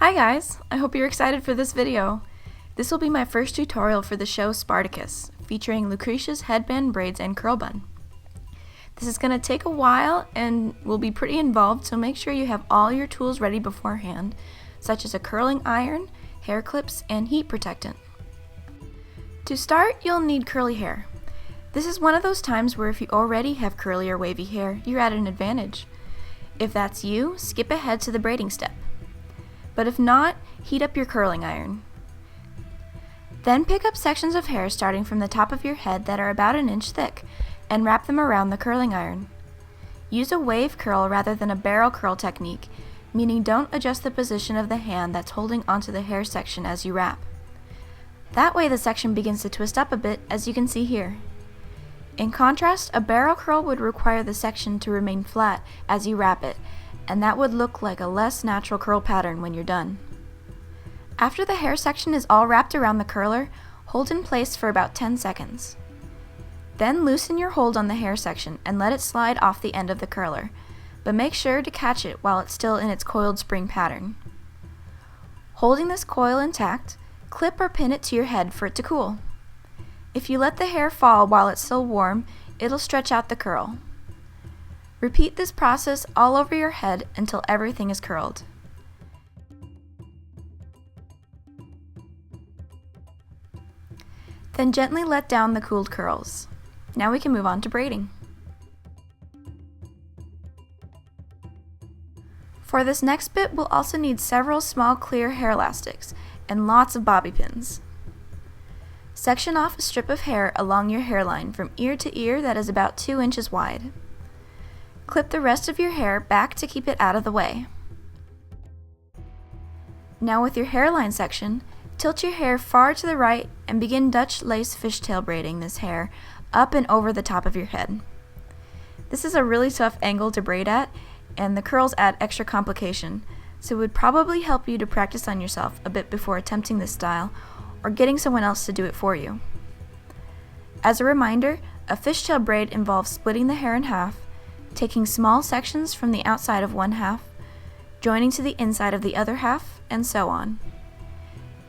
Hi guys, I hope you're excited for this video. This will be my first tutorial for the show Spartacus, featuring Lucretia's headband, braids, and curl bun. This is going to take a while and will be pretty involved, so make sure you have all your tools ready beforehand, such as a curling iron, hair clips, and heat protectant. To start, you'll need curly hair. This is one of those times where if you already have curly or wavy hair, you're at an advantage. If that's you, skip ahead to the braiding step. But if not, heat up your curling iron. Then pick up sections of hair starting from the top of your head that are about an inch thick and wrap them around the curling iron. Use a wave curl rather than a barrel curl technique, meaning don't adjust the position of the hand that's holding onto the hair section as you wrap. That way the section begins to twist up a bit, as you can see here. In contrast, a barrel curl would require the section to remain flat as you wrap it, and that would look like a less natural curl pattern when you're done. After the hair section is all wrapped around the curler, hold in place for about 10 seconds. Then loosen your hold on the hair section and let it slide off the end of the curler, but make sure to catch it while it's still in its coiled spring pattern. Holding this coil intact, clip or pin it to your head for it to cool. If you let the hair fall while it's still warm, it'll stretch out the curl. Repeat this process all over your head until everything is curled. Then gently let down the cooled curls. Now we can move on to braiding. For this next bit, we'll also need several small clear hair elastics and lots of bobby pins. Section off a strip of hair along your hairline from ear to ear that is about 2 inches wide. Clip the rest of your hair back to keep it out of the way. Now with your hairline section, tilt your hair far to the right and begin Dutch lace fishtail braiding this hair up and over the top of your head. This is a really tough angle to braid at, and the curls add extra complication, so it would probably help you to practice on yourself a bit before attempting this style or getting someone else to do it for you. As a reminder, a fishtail braid involves splitting the hair in half, taking small sections from the outside of one half, joining to the inside of the other half, and so on.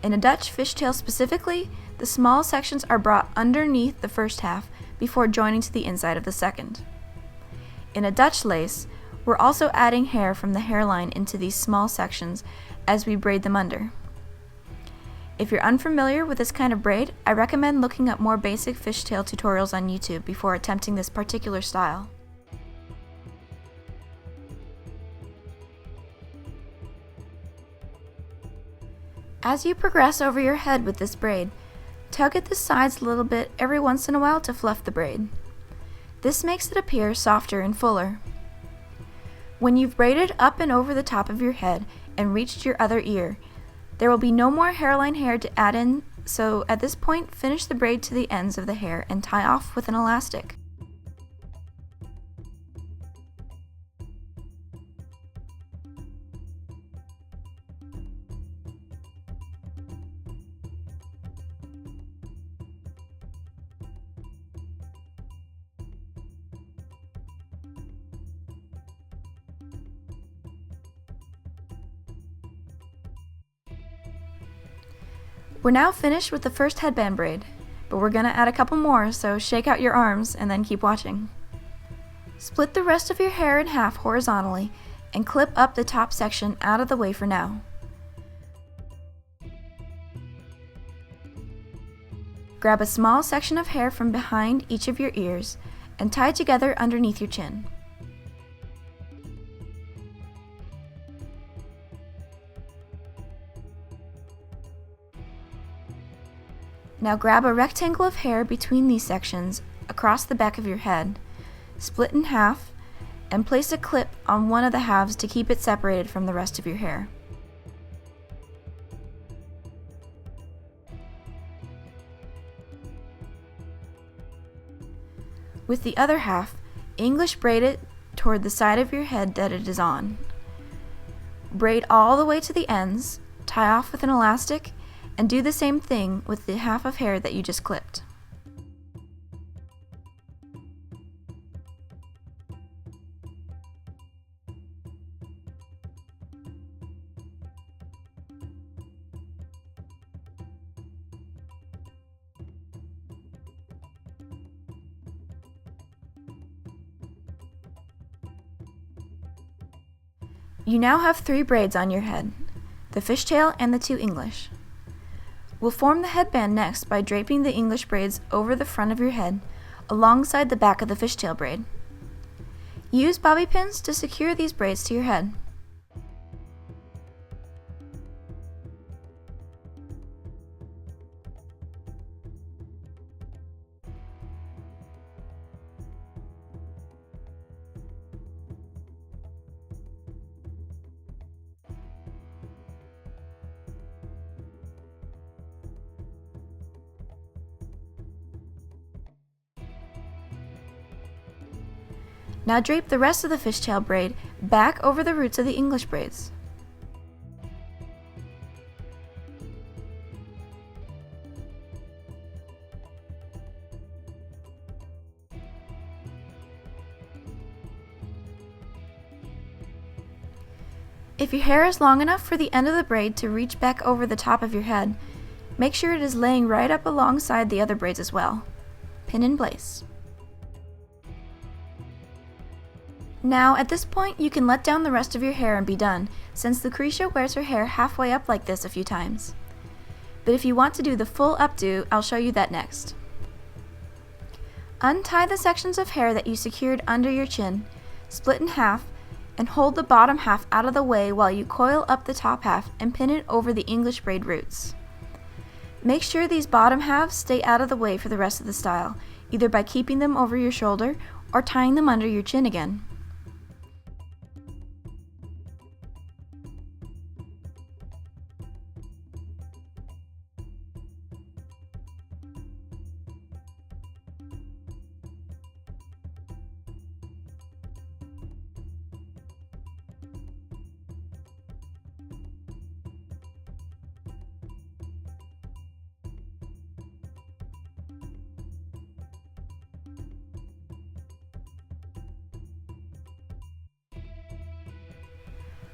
In a Dutch fishtail specifically, the small sections are brought underneath the first half before joining to the inside of the second. In a Dutch lace, we're also adding hair from the hairline into these small sections as we braid them under. If you're unfamiliar with this kind of braid, I recommend looking up more basic fishtail tutorials on YouTube before attempting this particular style. As you progress over your head with this braid, tug at the sides a little bit every once in a while to fluff the braid. This makes it appear softer and fuller. When you've braided up and over the top of your head and reached your other ear, there will be no more hairline hair to add in, so at this point finish the braid to the ends of the hair and tie off with an elastic. We're now finished with the first headband braid, but we're going to add a couple more, so shake out your arms and then keep watching. Split the rest of your hair in half horizontally and clip up the top section out of the way for now. Grab a small section of hair from behind each of your ears and tie together underneath your chin. Now grab a rectangle of hair between these sections across the back of your head, split in half, and place a clip on one of the halves to keep it separated from the rest of your hair. With the other half, English braid it toward the side of your head that it is on. Braid all the way to the ends, tie off with an elastic, and do the same thing with the half of hair that you just clipped. You now have 3 braids on your head, the fishtail and the 2 English. We'll form the headband next by draping the English braids over the front of your head alongside the back of the fishtail braid. Use bobby pins to secure these braids to your head. Now drape the rest of the fishtail braid back over the roots of the English braids. If your hair is long enough for the end of the braid to reach back over the top of your head, make sure it is laying right up alongside the other braids as well. Pin in place. Now, at this point, you can let down the rest of your hair and be done, since Lucretia wears her hair halfway up like this a few times. But if you want to do the full updo, I'll show you that next. Untie the sections of hair that you secured under your chin, split in half, and hold the bottom half out of the way while you coil up the top half and pin it over the English braid roots. Make sure these bottom halves stay out of the way for the rest of the style, either by keeping them over your shoulder or tying them under your chin again.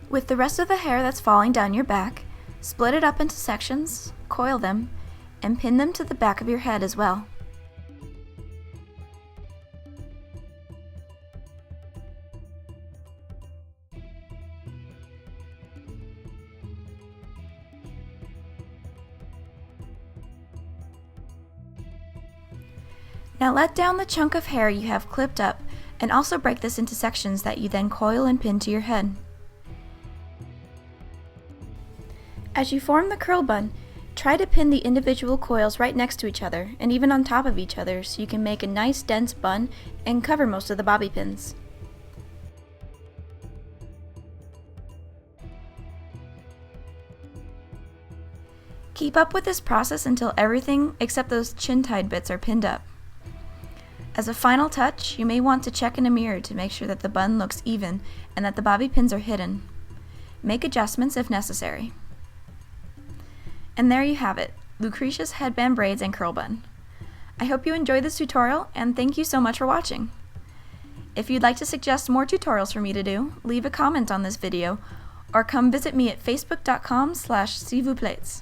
With the rest of the hair that's falling down your back, split it up into sections, coil them, and pin them to the back of your head as well. Now let down the chunk of hair you have clipped up and also break this into sections that you then coil and pin to your head. As you form the curl bun, try to pin the individual coils right next to each other and even on top of each other so you can make a nice dense bun and cover most of the bobby pins. Keep up with this process until everything except those chin-tied bits are pinned up. As a final touch, you may want to check in a mirror to make sure that the bun looks even and that the bobby pins are hidden. Make adjustments if necessary. And there you have it, Lucretia's headband braids and curl bun. I hope you enjoyed this tutorial and thank you so much for watching. If you'd like to suggest more tutorials for me to do, leave a comment on this video or come visit me at facebook.com/s'il vous plaît.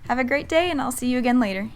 Have a great day and I'll see you again later.